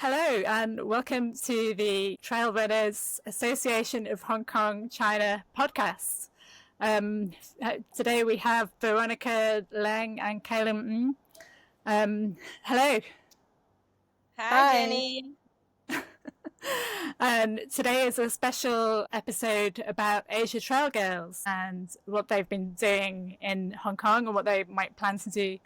Hello and welcome to the Trail Runners Association of Hong Kong, China podcast. Today we have Veronika Leng and Keilem Ng. Hello. Hi, Jenny. And today is a special episode about Asia Trail Girls and what they've been doing in Hong Kong and what they might plan to do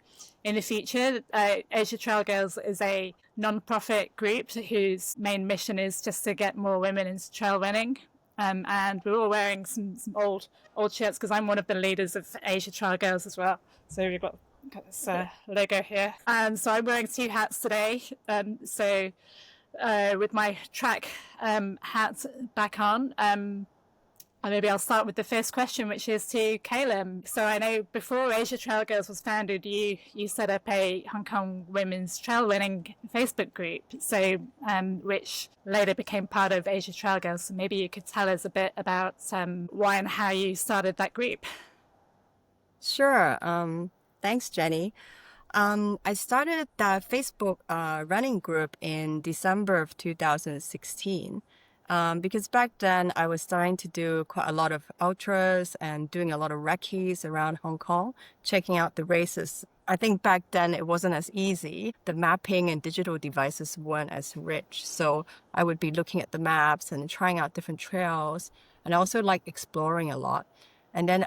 in the future. Asia Trail Girls is a non-profit group whose main mission is just to get more women into trail running. And we're all wearing some old shirts because I'm one of the leaders of Asia Trail Girls as well. So we've got this logo here. And so I'm wearing two hats today. With my TRAHK hat back on, and maybe I'll start with the first question, which is to Keilem. So I know before Asia Trail Girls was founded, you set up a Hong Kong women's trail running Facebook group, so which later became part of Asia Trail Girls. So maybe you could tell us a bit about why and how you started that group. Sure. Thanks, Jenny. I started that Facebook running group in December of 2016 because back then I was starting to do quite a lot of ultras and doing a lot of recce's around Hong Kong, checking out the races. I think back then it wasn't as easy. The mapping and digital devices weren't as rich. So I would be looking at the maps and trying out different trails, and I also like exploring a lot. And then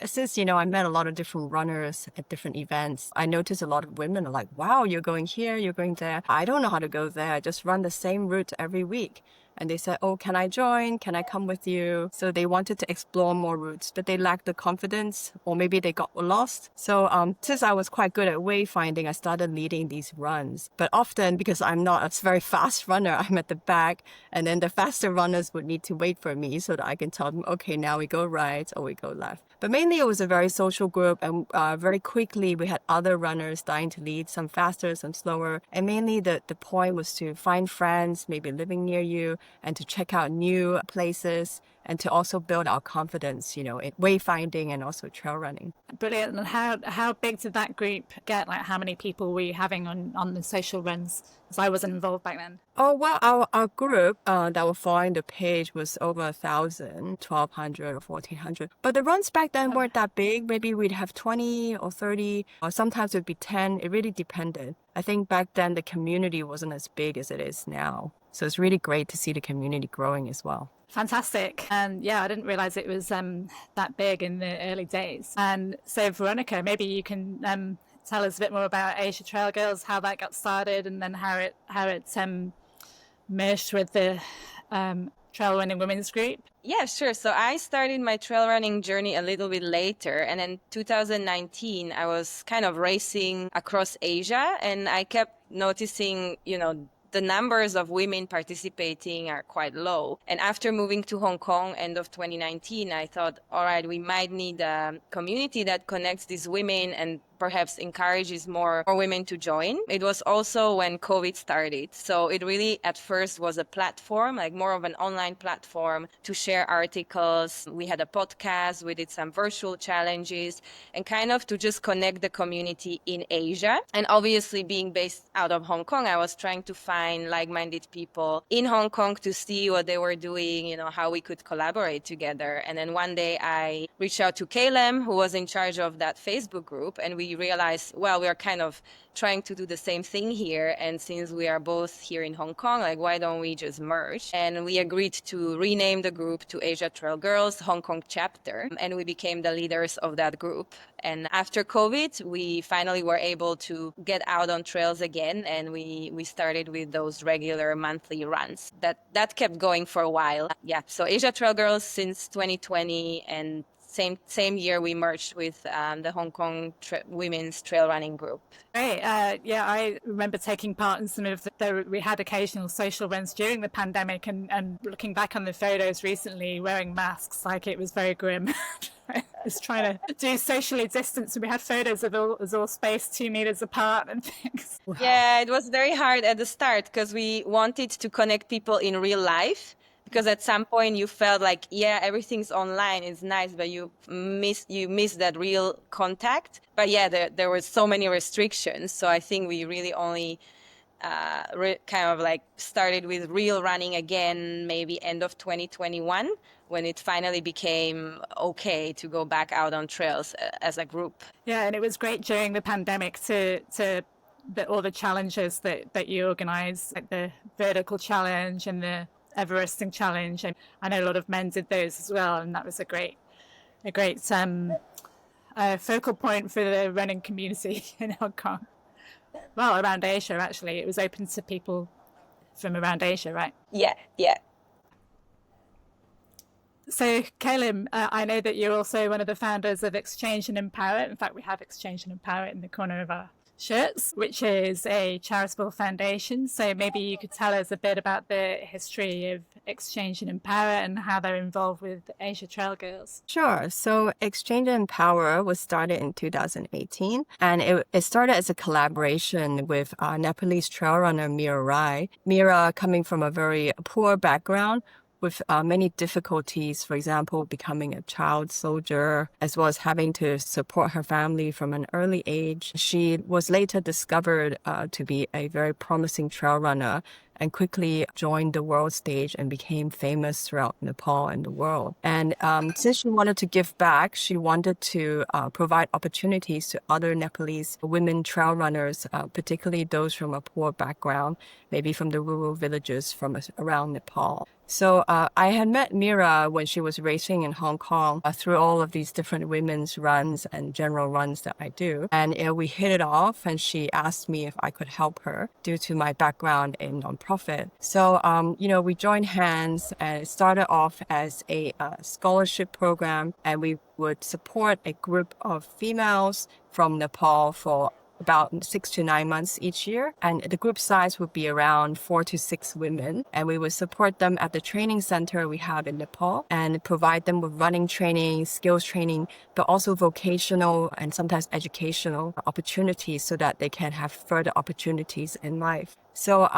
since, I met a lot of different runners at different events, I noticed a lot of women are like, wow, you're going here, you're going there. I don't know how to go there. I just run the same route every week. And they said, oh, can I join? Can I come with you? So they wanted to explore more routes, but they lacked the confidence, or maybe they got lost. So since I was quite good at wayfinding, I started leading these runs. But often, because I'm not a very fast runner, I'm at the back, and then the faster runners would need to wait for me so that I can tell them, okay, now we go right or we go left. But mainly it was a very social group, and very quickly we had other runners starting to lead, some faster, some slower. And mainly the point was to find friends, maybe living near you, and to check out new places, and to also build our confidence, in wayfinding and also trail running. Brilliant. And how big did that group get? Like, how many people were you having on the social runs? Because I wasn't involved back then. Oh, well, our group that were following the page was over 1,000, 1,200 or 1,400. But the runs back then weren't that big. Maybe we'd have 20 or 30, or sometimes it would be 10. It really depended. I think back then the community wasn't as big as it is now. So it's really great to see the community growing as well. Fantastic. And yeah, I didn't realize it was that big in the early days. And so Veronika, maybe you can tell us a bit more about Asia Trail Girls, how that got started, and then how it merged with the Trail Running Women's Group. Yeah, sure. So I started my trail running journey a little bit later. And in 2019, I was kind of racing across Asia, and I kept noticing, the numbers of women participating are quite low. And after moving to Hong Kong, end of 2019, I thought, all right, we might need a community that connects these women and perhaps encourages more women to join. It was also when COVID started. So it really at first was a platform, like more of an online platform to share articles. We had a podcast, we did some virtual challenges, and kind of to just connect the community in Asia. And obviously being based out of Hong Kong, I was trying to find like-minded people in Hong Kong to see what they were doing, how we could collaborate together. And then one day I reached out to Keilem, who was in charge of that Facebook group, and we realized, well, we are kind of trying to do the same thing here. And since we are both here in Hong Kong, why don't we just merge? And we agreed to rename the group to Asia Trail Girls Hong Kong chapter. And we became the leaders of that group. And after COVID, we finally were able to get out on trails again. And we started with those regular monthly runs. That kept going for a while. Yeah. So Asia Trail Girls since 2020, and same year we merged with the Hong Kong Women's Trail Running Group. Great. Yeah, I remember taking part in some of we had occasional social runs during the pandemic, and looking back on the photos recently, wearing masks, it was very grim. Just trying to do socially distance, and we had photos of us all spaced 2 meters apart and things. Wow. Yeah, it was very hard at the start because we wanted to connect people in real life. Because at some point you felt like, yeah, everything's online, it's nice, but you miss that real contact. But yeah, there were so many restrictions. So I think we really only kind of like started with real running again, maybe end of 2021, when it finally became okay to go back out on trails as a group. Yeah, and it was great during the pandemic to all the challenges that you organise, like the vertical challenge and the Everesting challenge, and I know a lot of men did those as well, and that was a great focal point for the running community in Hong Kong. Well, around Asia, actually. It was open to people from around Asia, right? Yeah, yeah. So, Keilem, I know that you're also one of the founders of Exchange and Empower. In fact, we have Exchange and Empower in the corner of our shirts, which is a charitable foundation. So maybe you could tell us a bit about the history of Exchange and Empower and how they're involved with Asia Trail Girls. Sure. So Exchange and Power was started in 2018, and it started as a collaboration with Nepalese trail runner Mira Rai. Mira, coming from a very poor background, with many difficulties, for example, becoming a child soldier, as well as having to support her family from an early age. She was later discovered to be a very promising trail runner and quickly joined the world stage and became famous throughout Nepal and the world. And since she wanted to give back, she wanted to provide opportunities to other Nepalese women trail runners, particularly those from a poor background, maybe from the rural villages from around Nepal. So I had met Mira when she was racing in Hong Kong through all of these different women's runs and general runs that I do. And we hit it off, and she asked me if I could help her due to my background in nonprofit. So, we joined hands, and it started off as a scholarship program, and we would support a group of females from Nepal for about 6 to 9 months each year. And the group size would be around 4 to 6 women. And we would support them at the training center we have in Nepal and provide them with running training, skills training, but also vocational and sometimes educational opportunities so that they can have further opportunities in life. So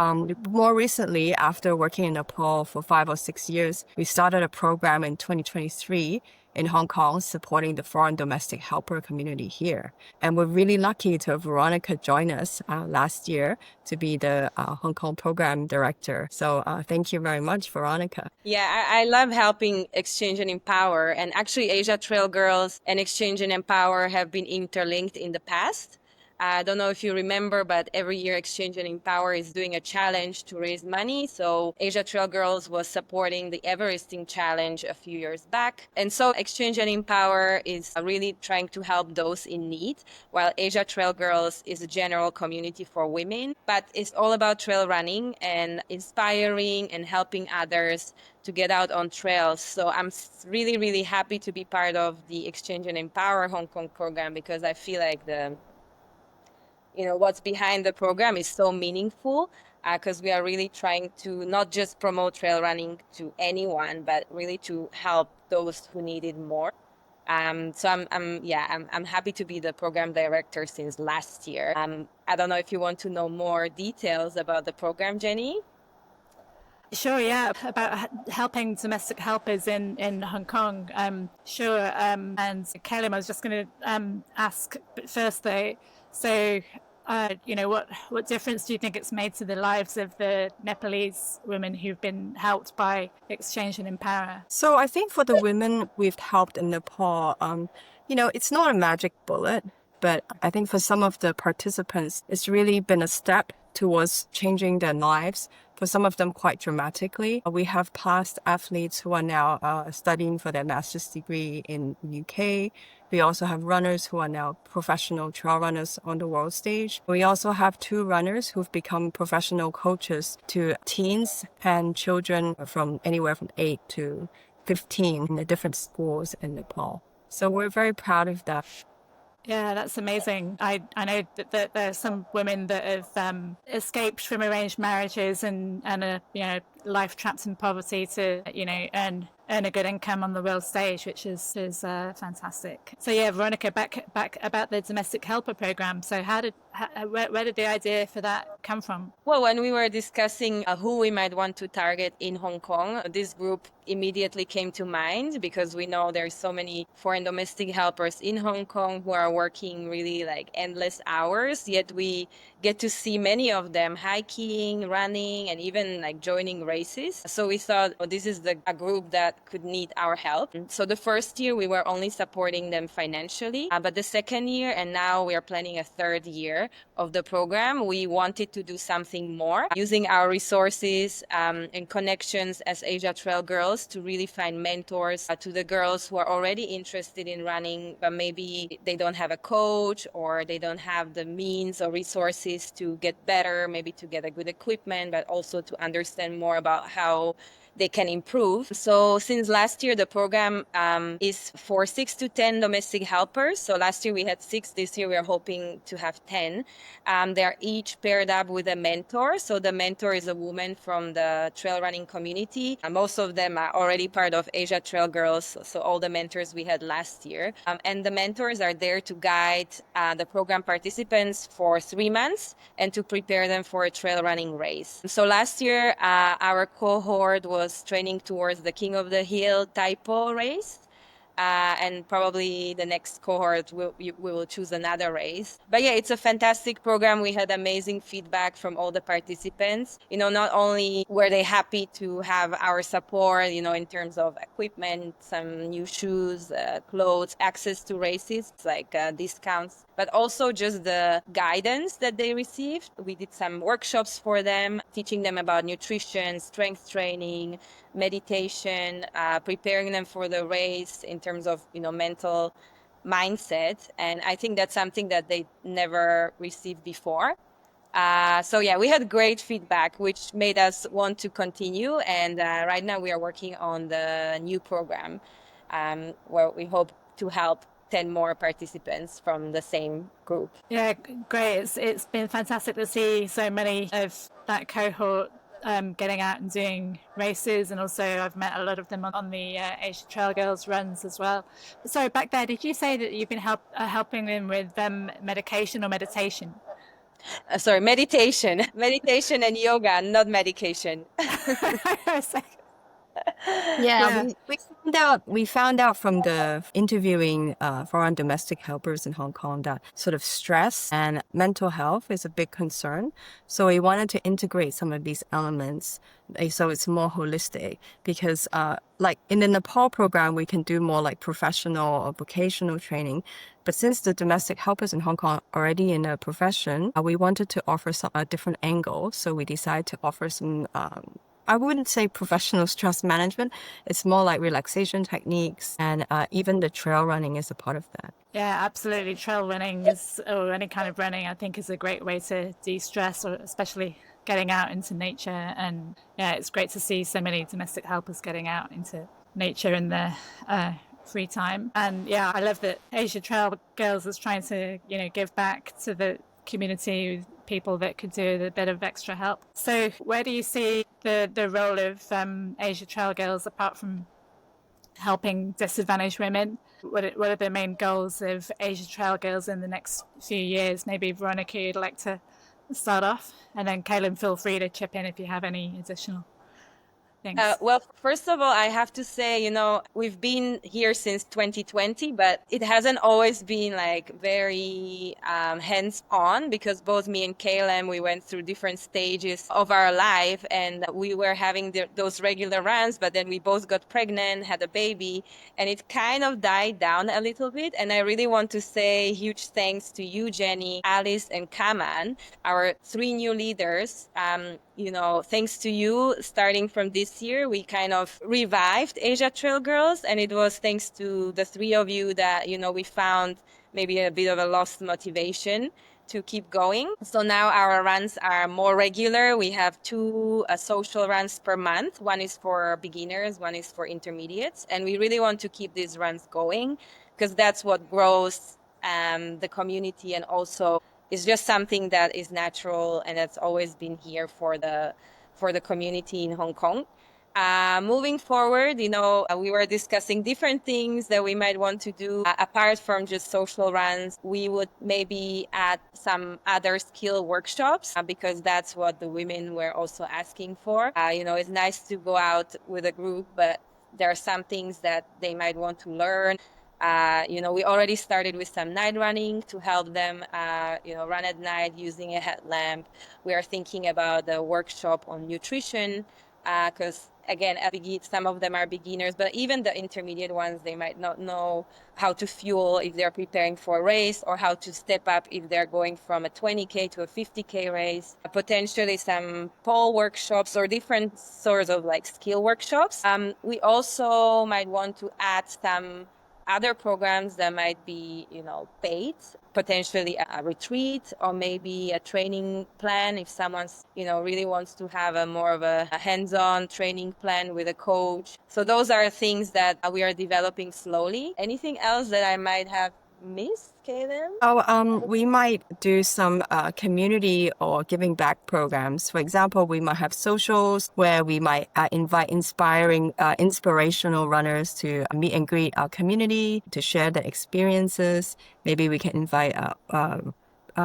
more recently, after working in Nepal for 5 or 6 years, we started a program in 2023 in Hong Kong supporting the foreign domestic helper community here. And we're really lucky to have Veronika join us last year to be the Hong Kong program director. So thank you very much, Veronika. Yeah, I love helping Exchange and Empower. And actually, Asia Trail Girls and Exchange and Empower have been interlinked in the past. I don't know if you remember, but every year Exchange and Empower is doing a challenge to raise money. So Asia Trail Girls was supporting the Everesting Challenge a few years back. And so Exchange and Empower is really trying to help those in need, while Asia Trail Girls is a general community for women. But it's all about trail running and inspiring and helping others to get out on trails. So I'm really, really happy to be part of the Exchange and Empower Hong Kong program, because I feel like what's behind the program is so meaningful, because we are really trying to not just promote trail running to anyone, but really to help those who need it more. So I'm happy to be the program director since last year. I don't know if you want to know more details about the program, Jenny. Sure, yeah, about helping domestic helpers in Hong Kong. Sure, and Keilem, I was just going to ask first though, so what difference do you think it's made to the lives of the Nepalese women who've been helped by Exchange and Empower? So I think for the women we've helped in Nepal, it's not a magic bullet, but I think for some of the participants, it's really been a step towards changing their lives. For some of them, quite dramatically. We have past athletes who are now studying for their master's degree in the UK. We also have runners who are now professional trail runners on the world stage. We also have 2 runners who've become professional coaches to teens and children from anywhere from 8 to 15 in the different schools in Nepal. So we're very proud of that. Yeah, that's amazing. I know that there are some women that have escaped from arranged marriages and are life trapped in poverty to earn a good income on the world stage, which is fantastic. So yeah, Veronika, back about the domestic helper program. So how Where did the idea for that come from? Well, when we were discussing who we might want to target in Hong Kong, this group immediately came to mind because we know there's so many foreign domestic helpers in Hong Kong who are working really like endless hours, yet we get to see many of them hiking, running, and even like joining races. So we thought, oh, this is a group that could need our help. So the first year we were only supporting them financially, but the second year, and now we are planning a third year of the program, we wanted to do something more using our resources and connections as Asia Trail Girls to really find mentors to the girls who are already interested in running, but maybe they don't have a coach or they don't have the means or resources to get better, maybe to get a good equipment, but also to understand more about how they can improve. So since last year, the program is for 6 to 10 domestic helpers. So last year we had 6. This year we are hoping to have 10. They're each paired up with a mentor. So the mentor is a woman from the trail running community. Most of them are already part of Asia Trail Girls. So all the mentors we had last year. And the mentors are there to guide the program participants for 3 months and to prepare them for a trail running race. So last year, our cohort was training towards the King of the Hill Taipo race. And probably the next cohort we will choose another race. But yeah, it's a fantastic program. We had amazing feedback from all the participants. Not only were they happy to have our support, in terms of equipment, some new shoes, clothes, access to races, like discounts, but also just the guidance that they received. We did some workshops for them, teaching them about nutrition, strength training, meditation, preparing them for the race in terms of mental mindset. And I think that's something that they never received before. So yeah, we had great feedback, which made us want to continue. And right now we are working on the new program where we hope to help 10 more participants from the same group. Yeah, great. It's been fantastic to see so many of that cohort getting out and doing races, and also I've met a lot of them on the Asia Trail Girls runs as well. So back there, did you say that you've been helping them with medication or meditation? Sorry, meditation. Meditation and yoga, not medication. Yeah, we found out from the interviewing foreign domestic helpers in Hong Kong that sort of stress and mental health is a big concern. So we wanted to integrate some of these elements so it's more holistic, because like in the Nepal program, we can do more like professional or vocational training. But since the domestic helpers in Hong Kong are already in a profession, we wanted to offer a different angle. So we decided to offer some I wouldn't say professional stress management. It's more like relaxation techniques, and even the trail running is a part of that. Yeah, absolutely. Trail running or any kind of running, I think, is a great way to de-stress, or especially getting out into nature. And yeah, it's great to see so many domestic helpers getting out into nature in their free time. And yeah, I love that Asia Trail Girls is trying to, give back to the community, people that could do a bit of extra help. So where do you see the role of Asia Trail Girls apart from helping disadvantaged women? What are the main goals of Asia Trail Girls in the next few years? Maybe Veronika, you'd like to start off, and then Keilem, feel free to chip in if you have any additional things. Well, first of all, I have to say, we've been here since 2020, but it hasn't always been like very hands-on, because both me and Keilem, we went through different stages of our life, and we were having those regular runs, but then we both got pregnant, had a baby, and it kind of died down a little bit. And I really want to say huge thanks to you, Jenny, Alice, and Kaman, our 3 new leaders. Thanks to you, starting from this year, we kind of revived Asia Trail Girls. And it was thanks to the 3 of you that, we found maybe a bit of a lost motivation to keep going. So now our runs are more regular. We have 2 social runs per month. One is for beginners, one is for intermediates. And we really want to keep these runs going, because that's what grows the community, and also it's just something that is natural and that's always been here for the community in Hong Kong. Moving forward, we were discussing different things that we might want to do apart from just social runs. We would maybe add some other skill workshops because that's what the women were also asking for. It's nice to go out with a group, but there are some things that they might want to learn. We already started with some night running to help them, run at night using a headlamp. We are thinking about a workshop on nutrition because, again, some of them are beginners, but even the intermediate ones, they might not know how to fuel if they're preparing for a race or how to step up if they're going from a 20K to a 50K race. Potentially some pole workshops or different sorts of like skill workshops. We also might want to add some other programs that might be, paid, potentially a retreat or maybe a training plan if someone's, really wants to have a more of a hands-on training plan with a coach. So those are things that we are developing slowly. Anything else that I might have missed, Keilem? We might do some community or giving back programs. For example, we might have socials where we might invite inspirational runners to meet and greet our community, to share their experiences. Maybe we can invite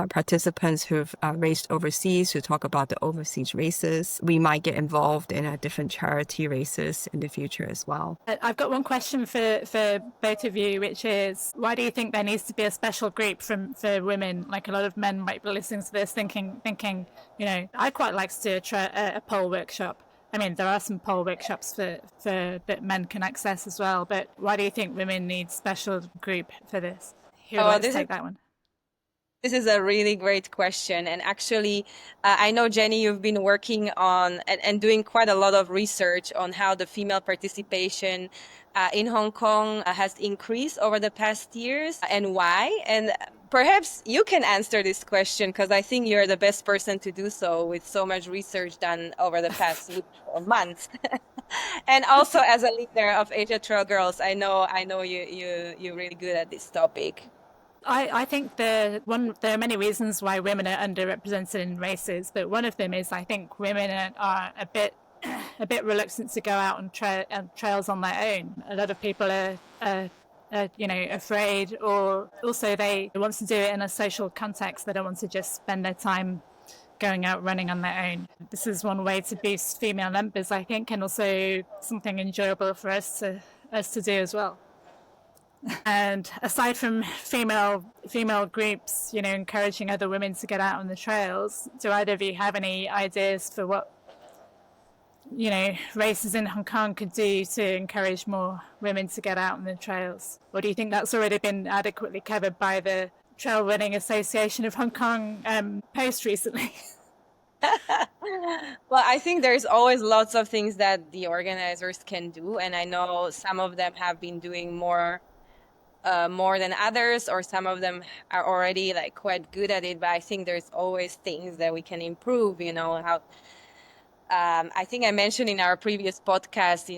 participants who've raced overseas to talk about the overseas races. We might get involved in different charity races in the future as well. I've got one question for both of you, which is, why do you think there needs to be a special group for women? Like, a lot of men might be listening to this thinking, I'd quite like to do a pole workshop. I mean, there are some pole workshops that men can access as well, but why do you think women need special group for this? Who would like to take that one? This is a really great question. And actually, I know, Jenny, you've been working on and doing quite a lot of research on how the female participation in Hong Kong has increased over the past years and why. And perhaps you can answer this question because I think you're the best person to do so with so much research done over the past months. And also as a leader of Asia Trail Girls, I know you're really good at this topic. I think there are many reasons why women are underrepresented in races, but one of them is I think women are a bit reluctant to go out on trails on their own. A lot of people are afraid, or also they want to do it in a social context. They don't want to just spend their time going out running on their own. This is one way to boost female numbers, I think, and also something enjoyable for us to do as well. And aside from female groups, encouraging other women to get out on the trails, do either of you have any ideas for what, races in Hong Kong could do to encourage more women to get out on the trails? Or do you think that's already been adequately covered by the Trail Running Association of Hong Kong post recently? Well, I think there's always lots of things that the organizers can do, and I know some of them have been doing more than others, or some of them are already like quite good at it, but I think there's always things that we can improve, how I think I mentioned in our previous podcast,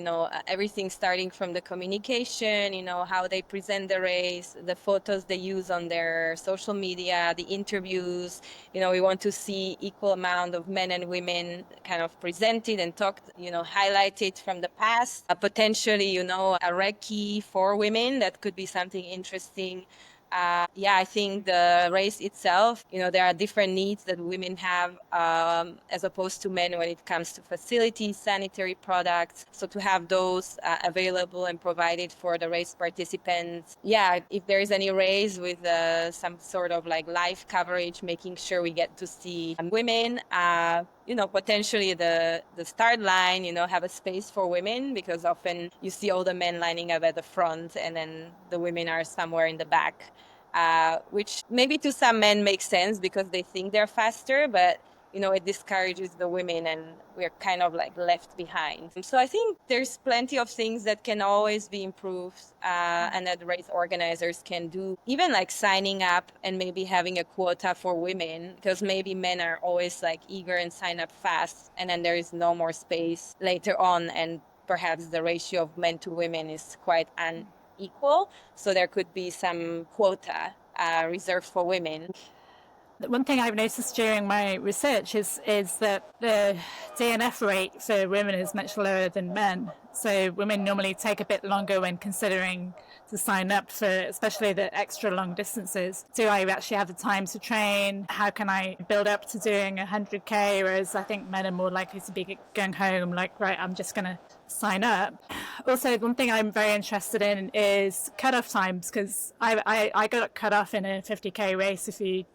everything starting from the communication, how they present the race, the photos they use on their social media, the interviews. We want to see equal amount of men and women kind of presented and talked, highlighted from the past. Potentially, a recce for women, that could be something interesting. I think the race itself, there are different needs that women have as opposed to men when it comes to facilities, sanitary products. So to have those available and provided for the race participants. If there is any race with some sort of like live coverage, making sure we get to see women. Potentially the start line, have a space for women, because often you see all the men lining up at the front and then the women are somewhere in the back, which maybe to some men makes sense because they think they're faster, but it discourages the women and we're kind of like left behind. So I think there's plenty of things that can always be improved and that race organizers can do. Even like signing up and maybe having a quota for women, because maybe men are always like eager and sign up fast, and then there is no more space later on, and perhaps the ratio of men to women is quite unequal. So there could be some quota reserved for women. One thing I've noticed during my research is that the DNF rate for women is much lower than men. So women normally take a bit longer when considering to sign up for especially the extra long distances. Do I actually have the time to train? How can I build up to doing 100k? Whereas I think men are more likely to be going home like, right, I'm just going to sign up. Also, one thing I'm very interested in is cutoff times, because I got cut off in a 50k race a few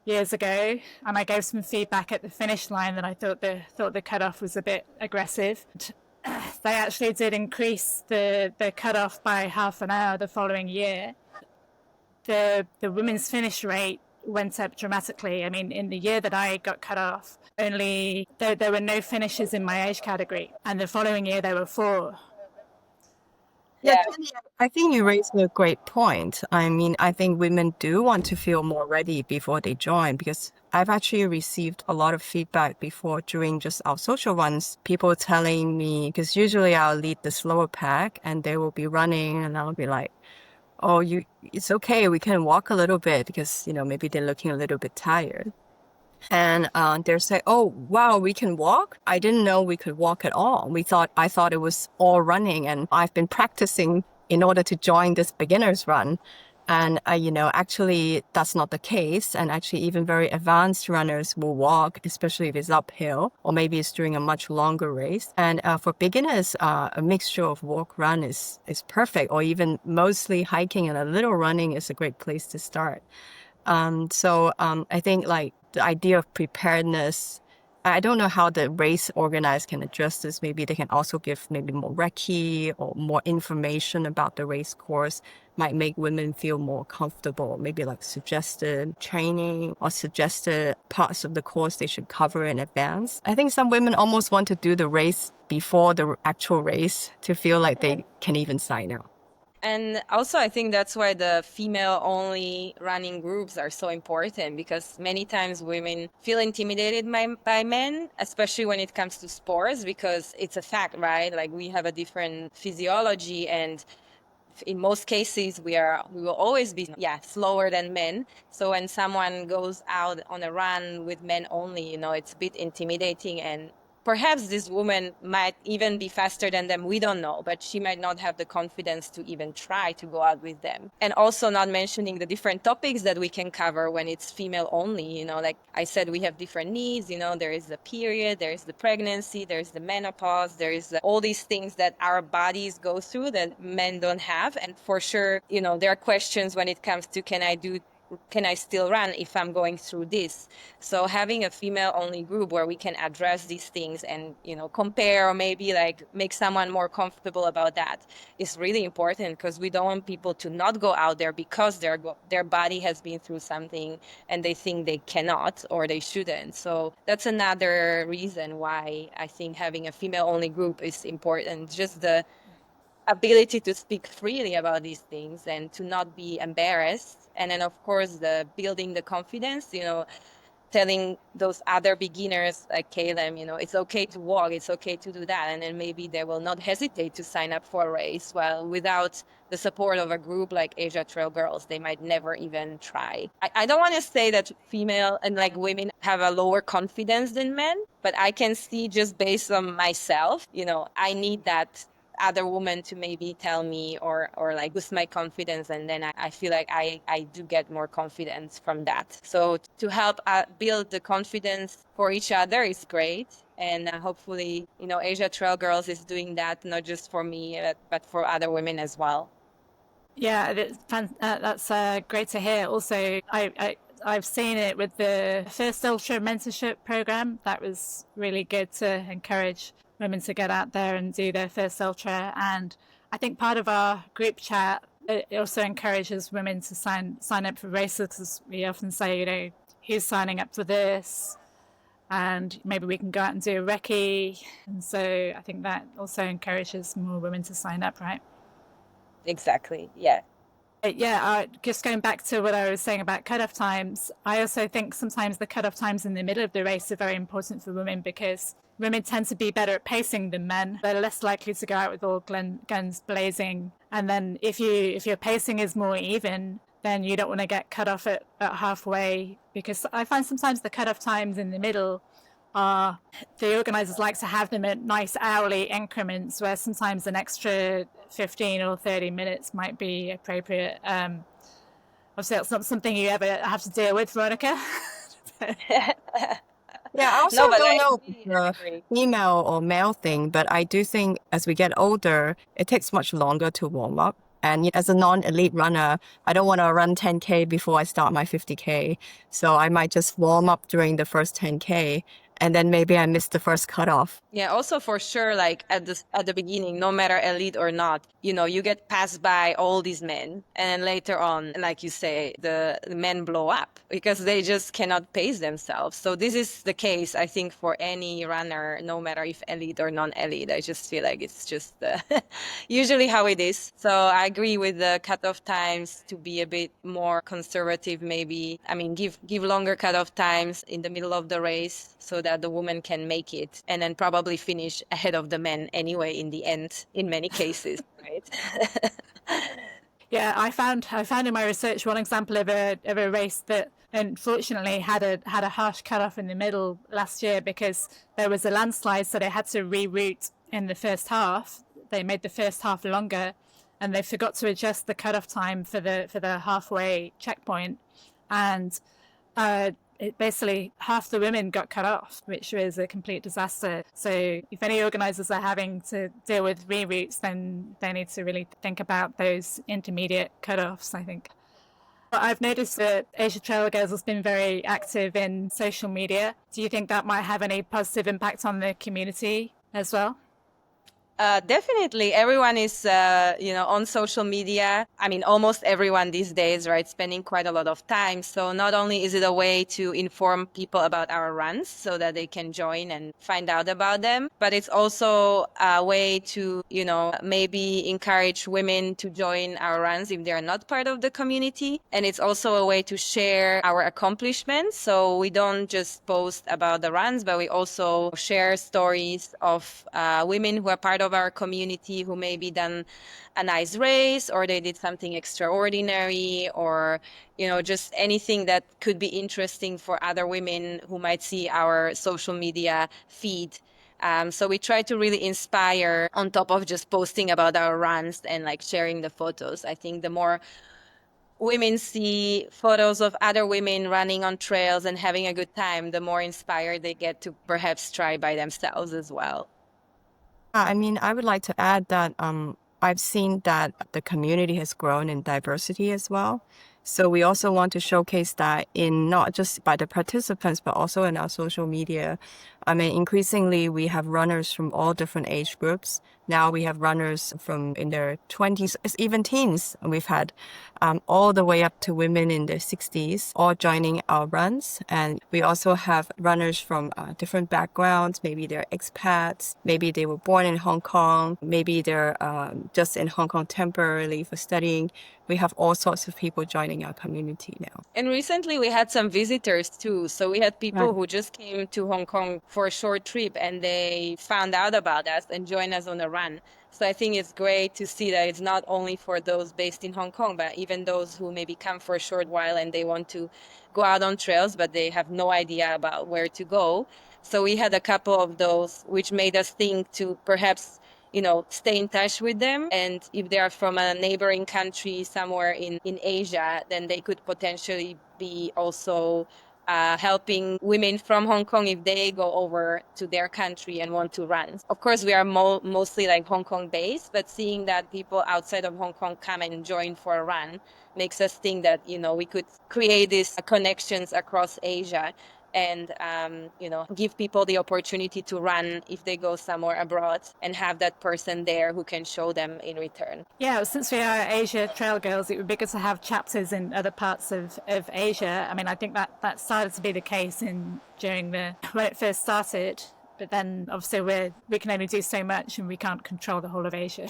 years ago, and I gave some feedback at the finish line that I thought the cutoff was a bit aggressive. They actually did increase the cutoff by half an hour the following year. The women's finish rate went up dramatically. I mean, in the year that I got cut off, only there were no finishes in my age category, and the following year there were 4. Yeah, Jenny, I think you raised a great point. I mean, I think women do want to feel more ready before they join, because I've actually received a lot of feedback before during just our social runs. People telling me, because usually I'll lead the slower pack and they will be running and I'll be like, oh, it's okay. We can walk a little bit, because, maybe they're looking a little bit tired. And they're saying, oh, wow, we can walk? I didn't know we could walk at all. I thought it was all running, and I've been practicing in order to join this beginner's run. And, actually that's not the case. And actually even very advanced runners will walk, especially if it's uphill, or maybe it's during a much longer race. And for beginners, a mixture of walk run is perfect, or even mostly hiking and a little running is a great place to start. So I think like the idea of preparedness, I don't know how the race organizers can address this. Maybe they can also give maybe more recce or more information about the race course, might make women feel more comfortable. Maybe like suggested training or suggested parts of the course they should cover in advance. I think some women almost want to do the race before the actual race to feel like they can even sign up. And also, I think that's why the female-only running groups are so important, because many times women feel intimidated by men, especially when it comes to sports, because it's a fact, right? Like, we have a different physiology, and in most cases, we will always be slower than men. So when someone goes out on a run with men only, it's a bit intimidating, and perhaps this woman might even be faster than them. We don't know, but she might not have the confidence to even try to go out with them. And also not mentioning the different topics that we can cover when it's female only. Like I said, we have different needs. There is the period, there is the pregnancy, there is the menopause, there is all these things that our bodies go through that men don't have. And for sure, there are questions when it comes to can I still run if I'm going through this? So having a female-only group where we can address these things and, compare, or maybe like make someone more comfortable about that is really important, because we don't want people to not go out there because their body has been through something and they think they cannot or they shouldn't. So that's another reason why I think having a female-only group is important. Just the ability to speak freely about these things and to not be embarrassed. And then, of course, the building the confidence, telling those other beginners like Keilem, it's okay to walk, it's okay to do that. And then maybe they will not hesitate to sign up for a race. Well, without the support of a group like Asia Trail Girls, they might never even try. I don't want to say that female and like women have a lower confidence than men, but I can see just based on myself, I need that other woman to maybe tell me or like boost my confidence, and then I feel like I do get more confidence from that. So to help build the confidence for each other is great, and hopefully Asia Trail Girls is doing that not just for me but for other women as well. Yeah, that's great to hear. Also, I've seen it with the First Ultra mentorship program. That was really good to encourage women to get out there and do their first ultra. And I think part of our group chat, it also encourages women to sign up for races, because we often say, who's signing up for this? And maybe we can go out and do a recce. And so I think that also encourages more women to sign up, right? Exactly, yeah. Just going back to what I was saying about cutoff times, I also think sometimes the cutoff times in the middle of the race are very important for women, because women tend to be better at pacing than men. They're less likely to go out with all guns blazing. And then if your pacing is more even, then you don't want to get cut off at halfway, because I find sometimes the cutoff times in the middle are the organizers like to have them at nice hourly increments, where sometimes an extra 15 or 30 minutes might be appropriate. Obviously, that's not something you ever have to deal with, Veronica. Yeah, I also No, but don't I know completely the agree. female or male thing, but I do think as we get older, it takes much longer to warm up. And as a non-elite runner, I don't want to run 10K before I start my 50K. So I might just warm up during the first 10K, and then maybe I miss the first cutoff. Yeah, also for sure, like at the beginning, no matter elite or not, you get passed by all these men, and then later on, like you say, the men blow up because they just cannot pace themselves. So this is the case, I think, for any runner, no matter if elite or non-elite. I just feel like it's just usually how it is. So I agree with the cutoff times to be a bit more conservative, maybe. I mean, give longer cutoff times in the middle of the race so that the woman can make it, and then probably finish ahead of the men anyway in the end, in many cases, right? Yeah, I found in my research one example of a race that unfortunately had a harsh cutoff in the middle last year because there was a landslide, so they had to reroute in the first half. They made the first half longer, and they forgot to adjust the cutoff time for the halfway checkpoint, and basically half the women got cut off, which was a complete disaster. So if any organisers are having to deal with reroutes, then they need to really think about those intermediate cut-offs, I think. But I've noticed that Asia Trail Girls has been very active in social media. Do you think that might have any positive impact on the community as well? Definitely. Everyone is, on social media. I mean, almost everyone these days, right? Spending quite a lot of time. So not only is it a way to inform people about our runs so that they can join and find out about them, but it's also a way to, maybe encourage women to join our runs if they're not part of the community. And it's also a way to share our accomplishments. So we don't just post about the runs, but we also share stories of women who are part of our community who maybe done a nice race, or they did something extraordinary, or just anything that could be interesting for other women who might see our social media feed. So we try to really inspire on top of just posting about our runs and like sharing the photos. I think the more women see photos of other women running on trails and having a good time, the more inspired they get to perhaps try by themselves as well. I mean, I would like to add that I've seen that the community has grown in diversity as well. So we also want to showcase that in not just by the participants, but also in our social media. I mean, increasingly we have runners from all different age groups. Now we have runners from in their 20s, even teens. We've had all the way up to women in their 60s, all joining our runs. And we also have runners from different backgrounds. Maybe they're expats. Maybe they were born in Hong Kong. Maybe they're just in Hong Kong temporarily for studying. We have all sorts of people joining our community now. And recently we had some visitors too. So we had people Right. who just came to Hong Kong for a short trip and they found out about us and joined us on a run. So I think it's great to see that it's not only for those based in Hong Kong, but even those who maybe come for a short while and they want to go out on trails, but they have no idea about where to go. So we had a couple of those, which made us think to perhaps stay in touch with them. And if they are from a neighboring country somewhere in Asia, then they could potentially be also helping women from Hong Kong if they go over to their country and want to run. Of course, we are mostly like Hong Kong based, but seeing that people outside of Hong Kong come and join for a run makes us think that, we could create these connections across Asia and give people the opportunity to run if they go somewhere abroad and have that person there who can show them in return. Yeah, since we are Asia Trail Girls, it would be good to have chapters in other parts of Asia. I mean, I think that started to be the case during when it first started. But then obviously we can only do so much and we can't control the whole of Asia.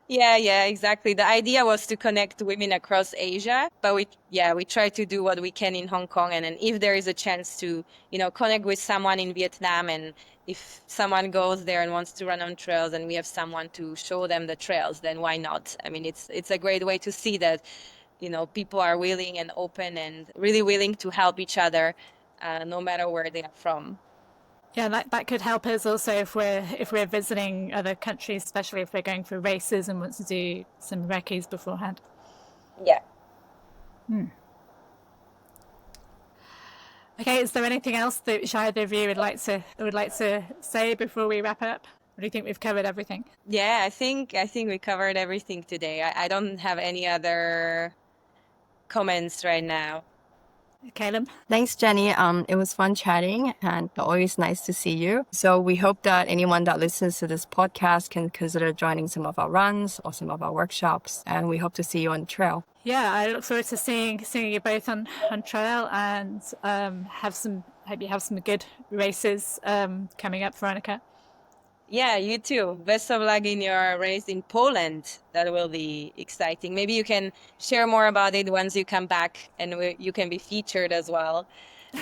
Yeah, exactly. The idea was to connect women across Asia, but we try to do what we can in Hong Kong. And then if there is a chance to, connect with someone in Vietnam, and if someone goes there and wants to run on trails and we have someone to show them the trails, then why not? I mean, it's a great way to see that, people are willing and open and really willing to help each other, no matter where they are from. Yeah, that could help us also if we're visiting other countries, especially if we're going for races and want to do some recce's beforehand. Yeah. Okay, is there anything else that either of you would like to say before we wrap up? Or do you think we've covered everything? Yeah, I think we covered everything today. I don't have any other comments right now. Keilem? Thanks, Jenny. It was fun chatting and always nice to see you. So we hope that anyone that listens to this podcast can consider joining some of our runs or some of our workshops. And we hope to see you on the trail. Yeah, I look forward to seeing you both on trail, and hope you have some good races coming up, Veronica. Yeah, you too. Best of luck in your race in Poland. That will be exciting. Maybe you can share more about it once you come back, and you can be featured as well.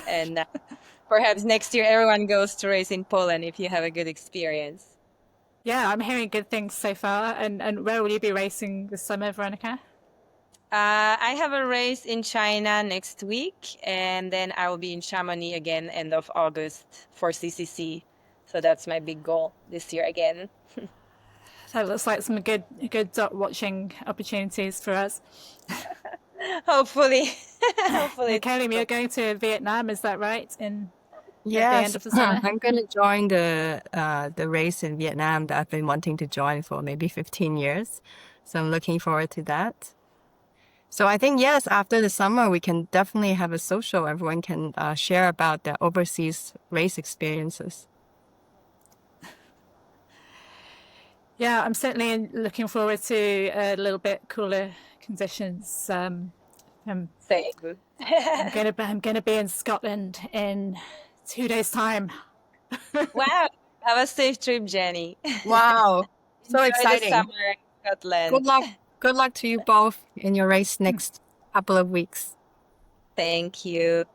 And perhaps next year everyone goes to race in Poland if you have a good experience. Yeah, I'm hearing good things so far. And where will you be racing this summer, Veronica? I have a race in China next week, and then I will be in Chamonix again end of August for CCC. So that's my big goal this year again. So it looks like some good dot watching opportunities for us. Hopefully. Hopefully. Keilem, you're going to Vietnam, is that right? At the Yes, end of the summer? I'm going to join the race in Vietnam that I've been wanting to join for maybe 15 years. So I'm looking forward to that. So I think, yes, after the summer, we can definitely have a social. Everyone can share about their overseas race experiences. Yeah, I'm certainly looking forward to a little bit cooler conditions. Same. I'm gonna be in Scotland in 2 days' time. Wow. Have a safe trip, Jenny. Wow, so Enjoy exciting. the summer in Scotland. Good luck. Good luck to you both in your race next couple of weeks. Thank you.